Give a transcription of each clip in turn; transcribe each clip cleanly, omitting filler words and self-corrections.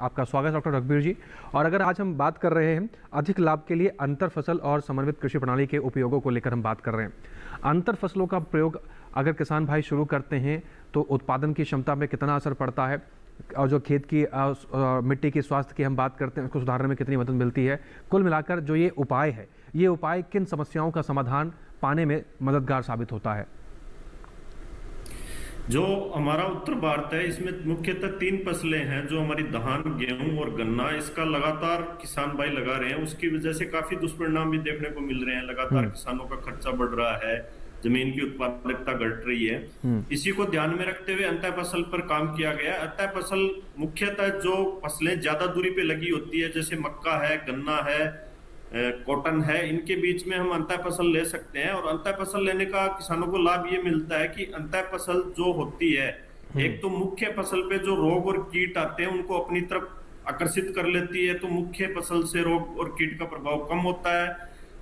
आपका स्वागत है डॉक्टर रघुवीर जी। और अगर आज हम बात कर रहे हैं अधिक लाभ के लिए अंतर फसल और समन्वित कृषि प्रणाली के उपयोगों को लेकर हम बात कर रहे हैं। अंतर फसलों का प्रयोग अगर किसान भाई शुरू करते हैं तो उत्पादन की क्षमता में कितना असर पड़ता है, और जो खेत की मिट्टी की स्वास्थ्य की हम बात करते हैं उसको सुधारने में कितनी मदद मिलती है। कुल मिलाकर जो ये उपाय है, ये उपाय किन समस्याओं का समाधान पाने में मददगार साबित होता है? जो हमारा उत्तर भारत है इसमें मुख्यतः 3 फसलें हैं, जो हमारी धान, गेहूं और गन्ना। इसका लगातार किसान भाई लगा रहे हैं, उसकी वजह से काफी दुष्परिणाम भी देखने को मिल रहे हैं। लगातार किसानों का खर्चा बढ़ रहा है, जमीन की उत्पादकता घट रही है। इसी को ध्यान में रखते हुए अंतः फसल पर काम किया गया। अंतः फसल मुख्यतः जो फसलें ज्यादा दूरी पे लगी होती है, जैसे मक्का है, गन्ना है, कॉटन है, इनके बीच में हम अंतः फसल ले सकते हैं। और अंतः फसल लेने का किसानों को लाभ ये मिलता है कि अंतः फसल जो होती है, एक तो मुख्य फसल पे जो रोग और कीट आते हैं उनको अपनी तरफ आकर्षित कर लेती है, तो मुख्य फसल से रोग और कीट का प्रभाव कम होता है।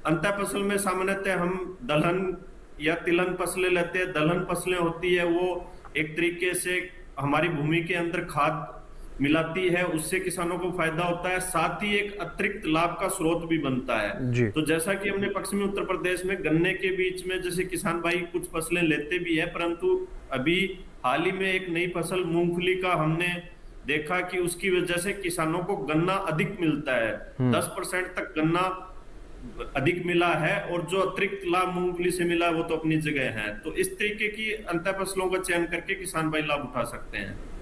अंतः फसल में सामान्यतः हम दलहन या तिलहन फसलें लेते हैं। दलहन फसलें होती है वो एक तरीके से हमारी भूमि के अंदर खाद मिलाती है, उससे किसानों को फायदा होता है, साथ ही एक अतिरिक्त लाभ का स्रोत भी बनता है। तो जैसा कि हमने पश्चिमी उत्तर प्रदेश में गन्ने के बीच में जैसे किसान भाई कुछ फसलें लेते भी है, परंतु अभी हाल ही में एक नई फसल मूंगफली का हमने देखा कि उसकी वजह से किसानों को गन्ना अधिक मिलता है। 10% तक गन्ना अधिक मिला है, और जो अतिरिक्त लाभ मूंगफली से मिला वो तो अपनी जगह है। तो इस तरीके की अंतः फसलों का चयन करके किसान भाई लाभ उठा सकते हैं।